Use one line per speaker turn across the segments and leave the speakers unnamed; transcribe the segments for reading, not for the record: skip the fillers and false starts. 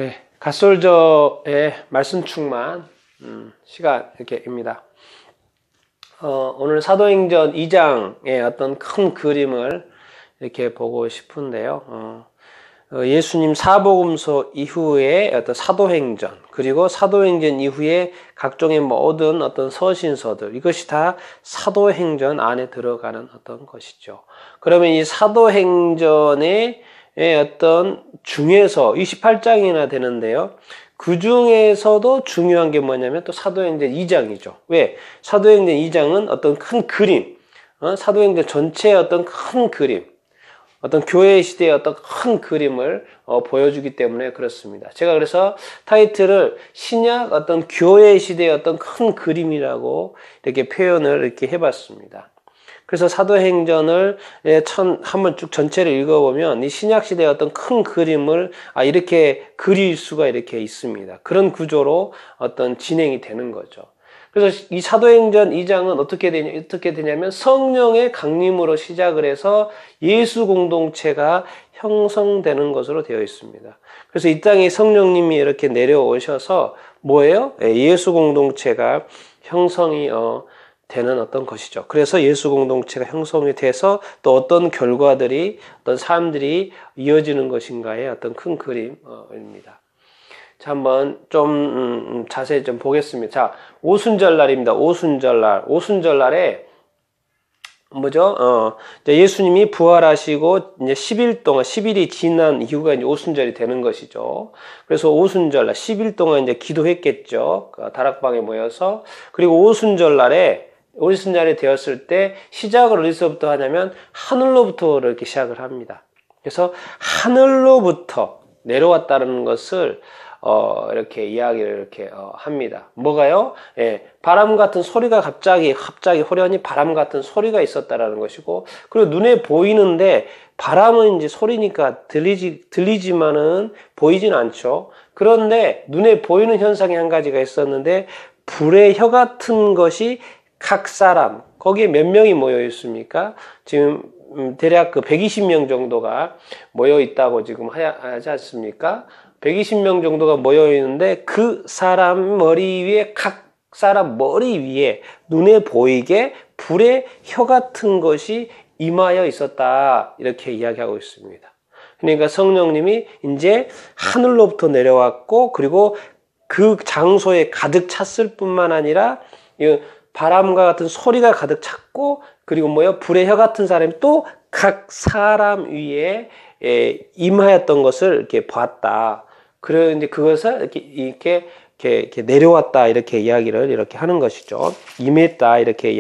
네, 갓솔저의 말씀 충만 시간입니다. 오늘 사도행전 2장의 어떤 큰 그림을 이렇게 보고 싶은데요. 예수님 사복음서 이후에 어떤 사도행전, 그리고 사도행전 이후에 각종의 모든 어떤 서신서들, 이것이 다 사도행전 안에 들어가는 어떤 것이죠. 그러면 이 사도행전의 어떤 중에서 28장이나 되는데요. 그 중에서도 중요한 게 뭐냐면 또 사도행전 2장이죠. 왜? 사도행전 2장은 어떤 큰 그림, 사도행전 전체의 어떤 큰 그림, 어떤 교회 시대의 어떤 큰 그림을 보여주기 때문에 그렇습니다. 제가 그래서 타이틀을 신약 어떤 교회 시대의 어떤 큰 그림이라고 이렇게 표현을 이렇게 해봤습니다. 그래서 사도행전을 한번 쭉 전체를 읽어보면 이 신약 시대의 어떤 큰 그림을 이렇게 그릴 수가 이렇게 있습니다. 그런 구조로 어떤 진행이 되는 거죠. 그래서 이 사도행전 2장은 어떻게 되냐면 성령의 강림으로 시작을 해서 예수 공동체가 형성되는 것으로 되어 있습니다. 그래서 이 땅에 성령님이 이렇게 내려오셔서 뭐예요? 예수 공동체가 형성이 되는 어떤 것이죠. 그래서 예수 공동체가 형성이 돼서 또 어떤 결과들이, 어떤 삶들이 이어지는 것인가의 어떤 큰 그림입니다. 자, 한번 좀 자세히 좀 보겠습니다. 자, 오순절날입니다. 오순절날에 뭐죠? 이제 예수님이 부활하시고 이제 10일 동안 10일이 지난 이후가 이제 오순절이 되는 것이죠. 그래서 오순절날 10일 동안 이제 기도했겠죠. 다락방에 모여서. 그리고 오순절날이 되었을 때 시작을 어디서부터 하냐면 하늘로부터 이렇게 시작을 합니다. 그래서 하늘로부터 내려왔다는 것을 이렇게 이야기를 이렇게 합니다. 뭐가요? 바람 같은 소리가 갑자기 호련히 바람 같은 소리가 있었다라는 것이고, 그리고 눈에 보이는데 바람은 이제 소리니까 들리지만은 보이진 않죠. 그런데 눈에 보이는 현상이 한 가지가 있었는데 불의 혀 같은 것이 각 사람, 거기에 몇 명이 모여 있습니까? 지금 대략 그 120명 정도가 모여 있다고 지금 하지 않습니까? 120명 정도가 모여 있는데 그 사람 머리 위에, 각 사람 머리 위에 눈에 보이게 불의 혀 같은 것이 임하여 있었다, 이렇게 이야기하고 있습니다. 그러니까 성령님이 이제 하늘로부터 내려왔고, 그리고 그 장소에 가득 찼을 뿐만 아니라 바람과 같은 소리가 가득 찼고, 그리고 불의 혀 같은 사람이 또 각 사람 위에 임하였던 것을 이렇게 봤다. 그래 이제 그것을 이렇게 내려왔다, 이렇게 이야기를 이렇게 하는 것이죠. 임했다, 이렇게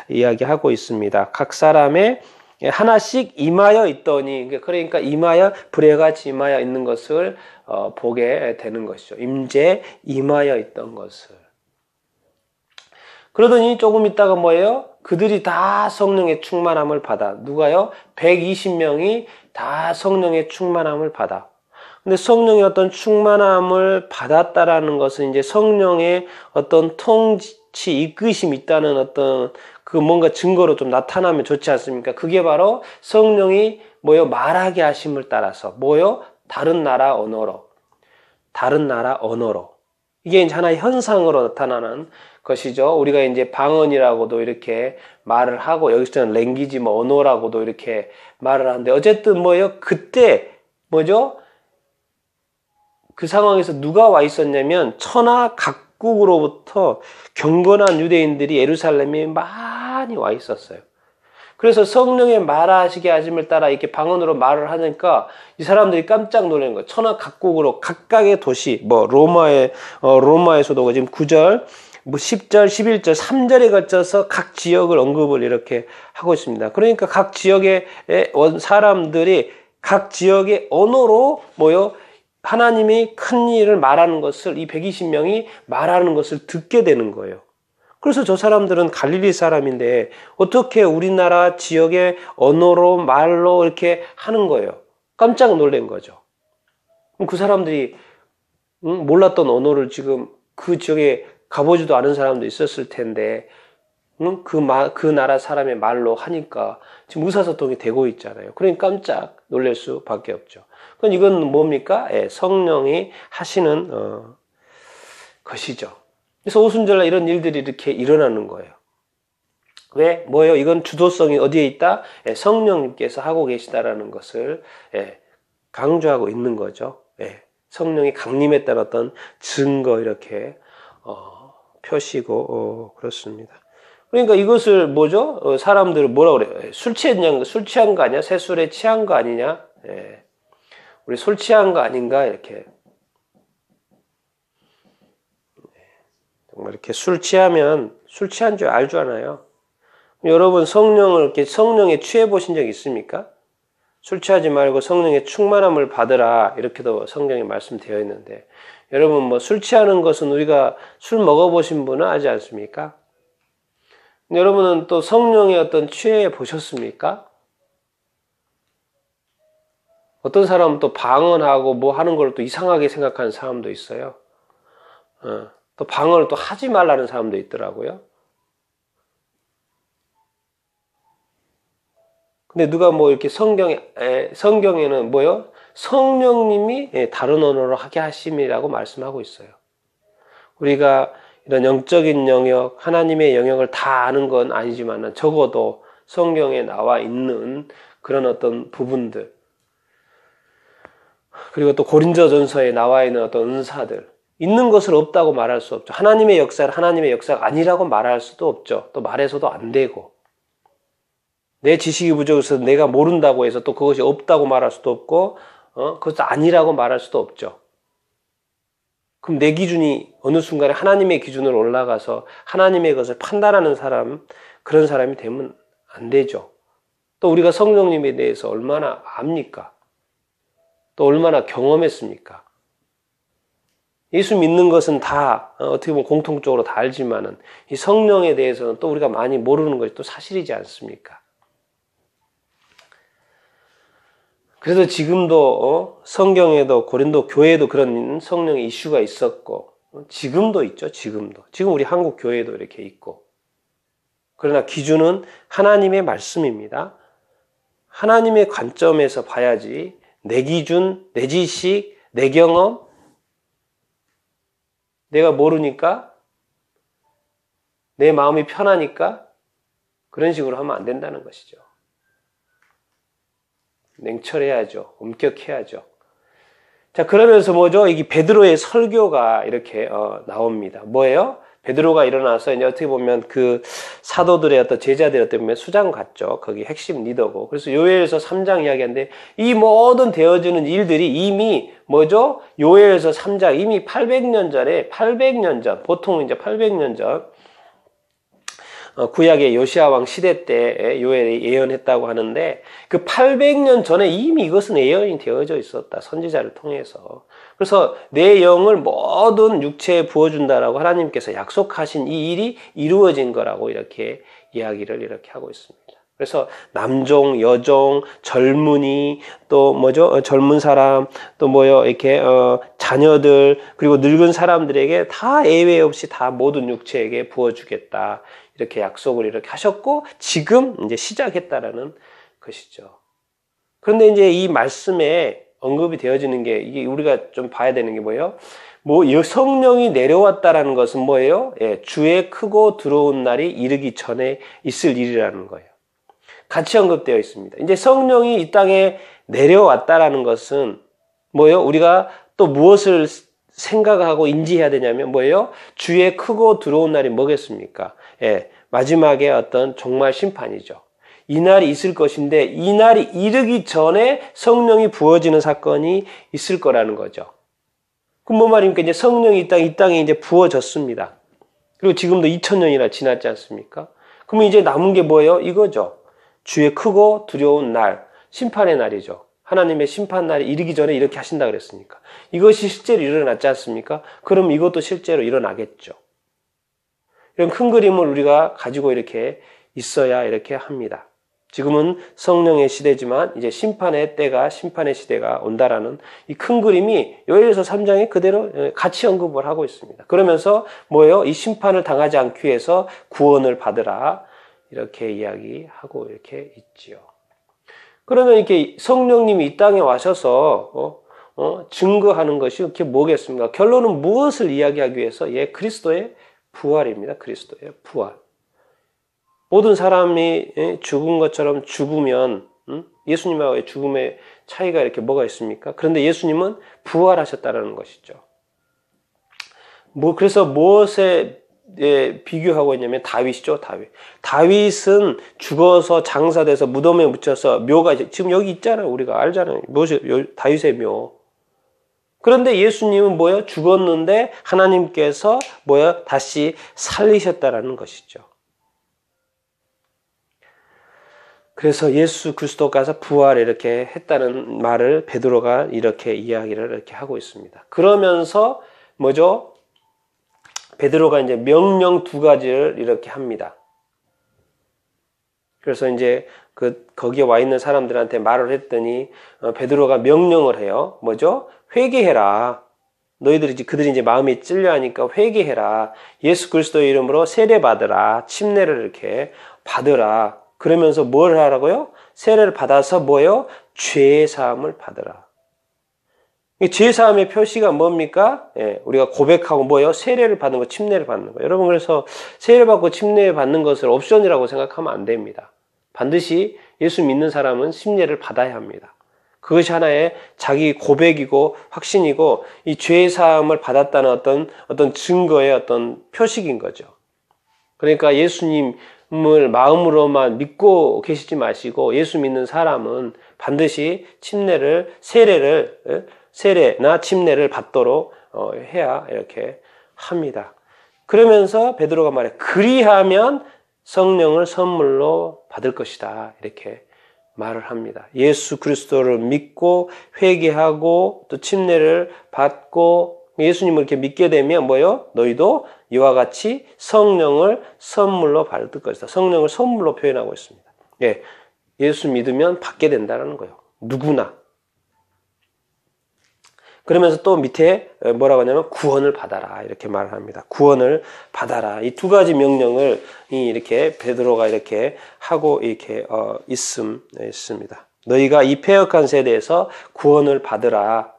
이야기하고 있습니다. 각 사람의 하나씩 임하여 있더니, 그러니까 임하여 불에 같이 임하여 있는 것을 보게 되는 것이죠. 임하여 있던 것을. 그러더니 조금 있다가 뭐예요? 그들이 다 성령의 충만함을 받아. 누가요? 120명이 다 성령의 충만함을 받아. 근데 성령의 어떤 충만함을 받았다라는 것은 이제 성령의 어떤 통치, 이끄심이 있다는 어떤 그 뭔가 증거로 좀 나타나면 좋지 않습니까? 그게 바로 성령이 말하게 하심을 따라서 다른 나라 언어로. 이게 이제 하나의 현상으로 나타나는 것이죠. 우리가 이제 방언이라고도 이렇게 말을 하고, 여기서는 랭귀지 언어라고도 이렇게 말을 하는데, 어쨌든 그때 그 상황에서 누가 와 있었냐면 천하 각국으로부터 경건한 유대인들이 예루살렘에 많이 와 있었어요. 그래서 성령의 말하시게 하심을 따라 이렇게 방언으로 말을 하니까 이 사람들이 깜짝 놀란 거예요. 천하 각국으로 각각의 도시, 로마에서도 지금 9절, 10절, 11절, 3절에 걸쳐서 각 지역을 언급을 이렇게 하고 있습니다. 그러니까 각 지역의 사람들이 각 지역의 언어로 하나님이 큰 일을 말하는 것을, 이 120명이 말하는 것을 듣게 되는 거예요. 그래서 저 사람들은 갈릴리 사람인데 어떻게 우리나라 지역의 언어로 말로 이렇게 하는 거예요. 깜짝 놀란 거죠. 그 사람들이 몰랐던 언어를 지금 그 지역에 가보지도 않은 사람도 있었을 텐데 그 나라 사람의 말로 하니까 지금 의사소통이 되고 있잖아요. 그러니까 깜짝 놀랄 수밖에 없죠. 이건 뭡니까? 예, 성령이 하시는 것이죠. 그래서 오순절날 이런 일들이 이렇게 일어나는 거예요. 왜? 뭐예요? 이건 주도성이 어디에 있다? 예, 성령님께서 하고 계시다라는 것을 강조하고 있는 거죠. 예, 성령이 강림했다는 어떤 증거 이렇게 표시고 그렇습니다. 그러니까 이것을 뭐죠? 사람들은 뭐라고 그래요? 술 취한 거 아니야? 새술에 취한 거 아니냐? 예, 우리 술 취한 거 아닌가? 이렇게 정말 이렇게 술 취하면 술 취한 줄 알 줄 아나요? 여러분 성령에 취해 보신 적 있습니까? 술 취하지 말고 성령의 충만함을 받으라 이렇게도 성경에 말씀되어 있는데 여러분 뭐 술 취하는 것은 우리가 술 먹어보신 분은 알지 않습니까? 여러분은 또 성령의 어떤 취해 보셨습니까? 어떤 사람은 또 방언하고 뭐 하는 걸 또 이상하게 생각하는 사람도 있어요. 또 방언을 또 하지 말라는 사람도 있더라고요. 근데 누가 뭐 이렇게 성경에는 뭐요? 성령님이 다른 언어로 하게 하심이라고 말씀하고 있어요. 우리가 이런 영적인 영역, 하나님의 영역을 다 아는 건 아니지만 적어도 성경에 나와 있는 그런 어떤 부분들, 그리고 또 고린도전서에 나와 있는 어떤 은사들, 있는 것을 없다고 말할 수 없죠. 하나님의 역사를 하나님의 역사가 아니라고 말할 수도 없죠. 또 말해서도 안 되고. 내 지식이 부족해서 내가 모른다고 해서 또 그것이 없다고 말할 수도 없고, 그것도 아니라고 말할 수도 없죠. 그럼 내 기준이 어느 순간에 하나님의 기준으로 올라가서 하나님의 것을 판단하는 사람, 그런 사람이 되면 안 되죠. 또 우리가 성령님에 대해서 얼마나 압니까? 또 얼마나 경험했습니까? 예수 믿는 것은 다 어떻게 보면 공통적으로 다 알지만은 이 성령에 대해서는 또 우리가 많이 모르는 것이 또 사실이지 않습니까? 그래서 지금도 성경에도 고린도 교회에도 그런 성령의 이슈가 있었고 지금도 있죠. 지금 우리 한국 교회도 이렇게 있고 그러나 기준은 하나님의 말씀입니다. 하나님의 관점에서 봐야지 내 기준, 내 지식, 내 경험 내가 모르니까 내 마음이 편하니까 그런 식으로 하면 안 된다는 것이죠. 냉철해야죠. 엄격해야죠. 자, 그러면서 뭐죠? 이게 베드로의 설교가 이렇게 나옵니다. 뭐예요? 베드로가 일어나서 이제 어떻게 보면 그 사도들의 어떤 제자들이 어떻게 보면 수장 같죠. 거기 핵심 리더고. 그래서 요엘서 3장 이야기하는데 이 모든 되어지는 일들이 이미 뭐죠? 요엘서 3장 이미 800년 전, 보통 이제 800년 전 구약의 요시아 왕 시대 때 요엘이 예언했다고 하는데 그 800년 전에 이미 이것은 예언이 되어져 있었다. 선지자를 통해서. 그래서 내 영을 모든 육체에 부어준다라고 하나님께서 약속하신 이 일이 이루어진 거라고 이렇게 이야기를 이렇게 하고 있습니다. 그래서 남종, 여종, 젊은이, 또 뭐죠? 젊은 사람, 또 뭐요? 이렇게 자녀들, 그리고 늙은 사람들에게 다 예외 없이 다 모든 육체에게 부어주겠다. 이렇게 약속을 이렇게 하셨고 지금 이제 시작했다라는 것이죠. 그런데 이제 이 말씀에 언급이 되어지는 게 이게 우리가 좀 봐야 되는 게 뭐예요? 성령이 내려왔다라는 것은 뭐예요? 예, 주의 크고 들어온 날이 이르기 전에 있을 일이라는 거예요. 같이 언급되어 있습니다. 이제 성령이 이 땅에 내려왔다라는 것은 뭐예요? 우리가 또 무엇을 생각하고 인지해야 되냐면 뭐예요? 주의 크고 들어온 날이 뭐겠습니까? 예, 마지막에 어떤 종말 심판이죠. 이 날이 있을 것인데 이 날이 이르기 전에 성령이 부어지는 사건이 있을 거라는 거죠. 그럼 뭐 말입니까? 이제 성령이 이 땅에 이제 부어졌습니다. 그리고 지금도 2000년이나 지났지 않습니까? 그러면 이제 남은 게 뭐예요? 이거죠. 주의 크고 두려운 날, 심판의 날이죠. 하나님의 심판 날이 이르기 전에 이렇게 하신다 그랬으니까. 이것이 실제로 일어났지 않습니까? 그럼 이것도 실제로 일어나겠죠. 이런 큰 그림을 우리가 가지고 이렇게 있어야 이렇게 합니다. 지금은 성령의 시대지만 이제 심판의 시대가 온다라는 이 큰 그림이 요엘서 3장에 그대로 같이 언급을 하고 있습니다. 그러면서 뭐예요? 이 심판을 당하지 않기 위해서 구원을 받으라 이렇게 이야기하고 이렇게 있지요. 그러면 이렇게 성령님이 이 땅에 와셔서 증거하는 것이 그게 뭐겠습니까? 결론은 무엇을 이야기하기 위해서? 그리스도의 부활입니다. 그리스도의 부활. 모든 사람이 죽은 것처럼 죽으면 예수님과의 죽음의 차이가 이렇게 뭐가 있습니까? 그런데 예수님은 부활하셨다는 것이죠. 그래서 무엇에 비교하고 있냐면 다윗이죠. 다윗은 죽어서 장사돼서 무덤에 묻혀서 묘가 지금 여기 있잖아요. 우리가 알잖아요. 다윗의 묘. 그런데 예수님은 죽었는데 하나님께서 다시 살리셨다라는 것이죠. 그래서 예수 그리스도가 부활을 이렇게 했다는 말을 베드로가 이렇게 이야기를 이렇게 하고 있습니다. 그러면서 베드로가 이제 명령 2가지를 이렇게 합니다. 그래서 이제 거기에 와 있는 사람들한테 말을 했더니 베드로가 명령을 해요. 회개해라. 그들이 이제 마음이 찔려하니까 회개해라. 예수 그리스도의 이름으로 세례 받으라. 침례를 이렇게 받으라. 그러면서 뭘 하라고요? 세례를 받아서 죄 사함을 받으라. 죄 사함의 표시가 뭡니까? 우리가 고백하고 세례를 받는 거, 침례를 받는 거. 여러분, 그래서 세례 받고 침례 받는 것을 옵션이라고 생각하면 안 됩니다. 반드시 예수 믿는 사람은 침례를 받아야 합니다. 그것이 하나의 자기 고백이고 확신이고 이 죄 사함을 받았다는 어떤 증거의 어떤 표식인 거죠. 그러니까 예수님을 마음으로만 믿고 계시지 마시고 예수 믿는 사람은 반드시 세례나 침례를 받도록 해야 이렇게 합니다. 그러면서 베드로가 말해 그리하면 성령을 선물로 받을 것이다. 이렇게 말을 합니다. 예수 그리스도를 믿고 회개하고 또 침례를 받고 예수님을 이렇게 믿게 되면 너희도 이와 같이 성령을 선물로 받을 것이다. 성령을 선물로 표현하고 있습니다. 예수 믿으면 받게 된다는 거예요. 누구나. 그러면서 또 밑에 뭐라고 하냐면 구원을 받아라 이렇게 말을 합니다. 구원을 받아라. 이 2가지 명령을 이렇게 베드로가 이렇게 하고 이렇게 있습니다. 너희가 이 패역한 세대에서 구원을 받으라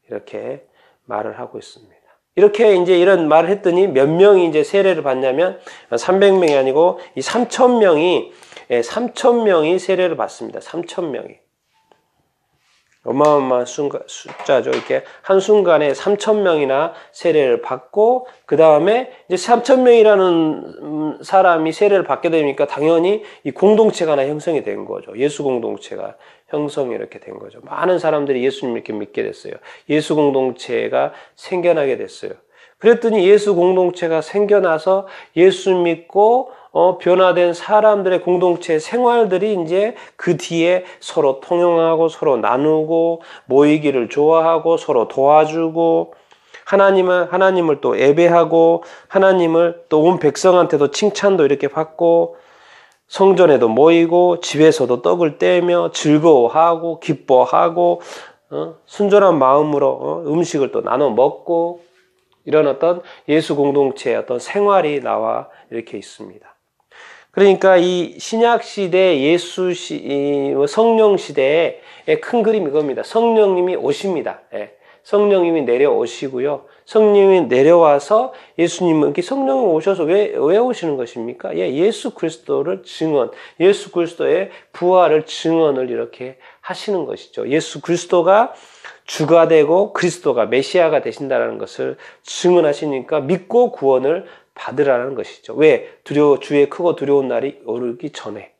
이렇게 말을 하고 있습니다. 이렇게 이제 이런 말을 했더니 몇 명이 이제 세례를 받냐면 300명이 아니고 이 3,000명이 세례를 받습니다. 3,000명이. 어마어마한 숫자죠. 이렇게 한순간에 3,000명이나 세례를 받고, 그 다음에 이제 3,000명이라는 사람이 세례를 받게 되니까 당연히 이 공동체가 하나 형성이 된 거죠. 예수 공동체가 형성이 이렇게 된 거죠. 많은 사람들이 예수님을 이렇게 믿게 됐어요. 예수 공동체가 생겨나게 됐어요. 그랬더니 예수 공동체가 생겨나서 예수 믿고 변화된 사람들의 공동체 생활들이 이제 그 뒤에 서로 통용하고 서로 나누고 모이기를 좋아하고 서로 도와주고 하나님을 또 예배하고 하나님을 또 온 백성한테도 칭찬도 이렇게 받고 성전에도 모이고 집에서도 떡을 떼며 즐거워하고 기뻐하고 순전한 마음으로 음식을 또 나눠 먹고 이런 어떤 예수 공동체의 어떤 생활이 나와 이렇게 있습니다. 그러니까 이 신약 시대 성령 시대의 큰 그림이 이겁니다. 성령님이 오십니다. 성령님이 내려오시고요. 성령님이 내려와서 예수님은 성령이 오셔서 왜 오시는 것입니까? 예수 그리스도를 예수 그리스도의 부활을 증언을 이렇게 하시는 것이죠. 예수 그리스도가 주가 되고 그리스도가 메시아가 되신다는 것을 증언하시니까 믿고 구원을 받으라는 것이죠. 왜? 주의 크고 두려운 날이 오르기 전에.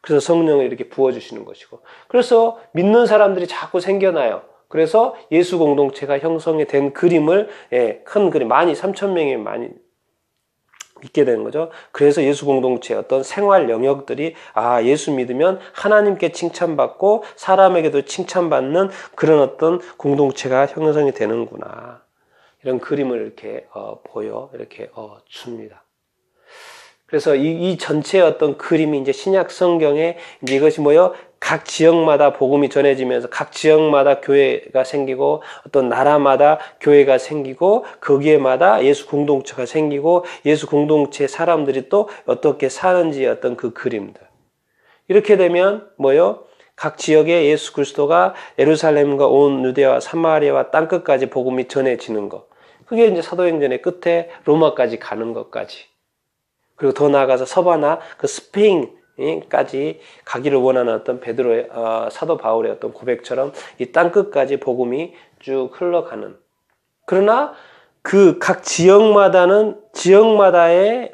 그래서 성령을 이렇게 부어주시는 것이고. 그래서 믿는 사람들이 자꾸 생겨나요. 그래서 예수 공동체가 형성이 된 그림을, 큰 그림, 3,000명이 많이 믿게 되는 거죠. 그래서 예수 공동체의 어떤 생활 영역들이, 예수 믿으면 하나님께 칭찬받고 사람에게도 칭찬받는 그런 어떤 공동체가 형성이 되는구나. 이런 그림을 이렇게 이렇게 줍니다. 그래서 이 전체의 어떤 그림이 이제 신약 성경에 이제 이것이 각 지역마다 복음이 전해지면서 각 지역마다 교회가 생기고 어떤 나라마다 교회가 생기고 거기에마다 예수 공동체가 생기고 예수 공동체 사람들이 또 어떻게 사는지 어떤 그 그림들. 이렇게 되면 각 지역에 예수 그리스도가 예루살렘과 온 유대와 사마리아와 땅끝까지 복음이 전해지는 것. 그게 이제 사도행전의 끝에 로마까지 가는 것까지. 그리고 더 나아가서 서바나 그 스페인까지 가기를 원하는 어떤 베드로의 사도 바울의 어떤 고백처럼 이 땅끝까지 복음이 쭉 흘러가는. 그러나 그 각 지역마다의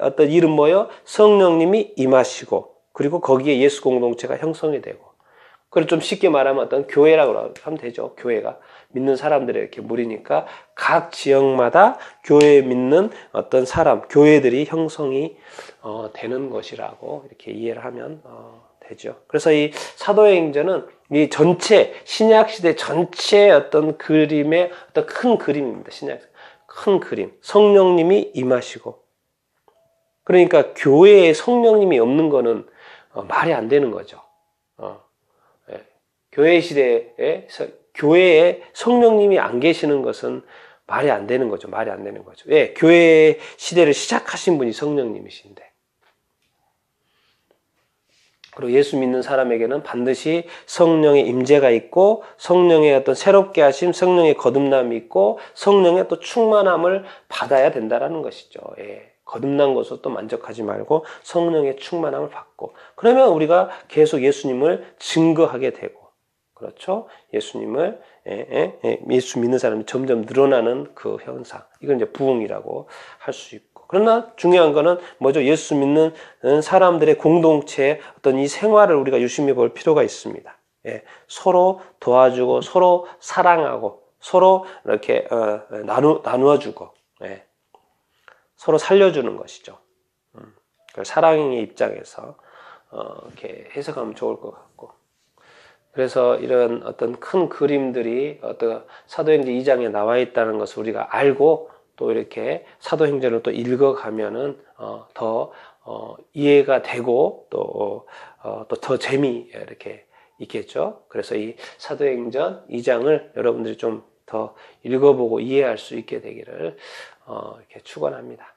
어떤 이름 뭐요? 성령님이 임하시고 그리고 거기에 예수 공동체가 형성이 되고. 그걸 좀 쉽게 말하면 어떤 교회라고 하면 되죠. 교회가 믿는 사람들의 이렇게 무리니까 각 지역마다 교회 믿는 어떤 사람, 교회들이 형성이 되는 것이라고 이렇게 이해를 하면 되죠. 그래서 이 사도행전은 이 전체 신약 시대 전체의 어떤 그림의 어떤 큰 그림입니다. 신약 큰 그림, 성령님이 임하시고 그러니까 교회에 성령님이 없는 거는 말이 안 되는 거죠. 교회 시대에 교회에 성령님이 안 계시는 것은 말이 안 되는 거죠. 말이 안 되는 거죠. 왜? 교회 시대를 시작하신 분이 성령님이신데. 그리고 예수 믿는 사람에게는 반드시 성령의 임재가 있고 성령의 어떤 새롭게 하심, 성령의 거듭남이 있고 성령의 또 충만함을 받아야 된다라는 것이죠. 예. 거듭난 것으로 또 만족하지 말고 성령의 충만함을 받고 그러면 우리가 계속 예수님을 증거하게 되고 그렇죠? 예수님을 예수 믿는 사람이 점점 늘어나는 그 현상. 이건 이제 부흥이라고 할 수 있고. 그러나 중요한 거는 뭐죠? 예수 믿는 사람들의 공동체의 어떤 이 생활을 우리가 유심히 볼 필요가 있습니다. 예, 서로 도와주고 서로 사랑하고 서로 이렇게 나누어주고 예, 서로 살려주는 것이죠. 사랑의 입장에서 이렇게 해석하면 좋을 것 같고. 그래서 이런 어떤 큰 그림들이 어떤 사도행전 2장에 나와 있다는 것을 우리가 알고 또 이렇게 사도행전을 또 읽어가면은 더 이해가 되고 또 더 재미 이렇게 있겠죠. 그래서 이 사도행전 2장을 여러분들이 좀 더 읽어보고 이해할 수 있게 되기를 이렇게 축원합니다.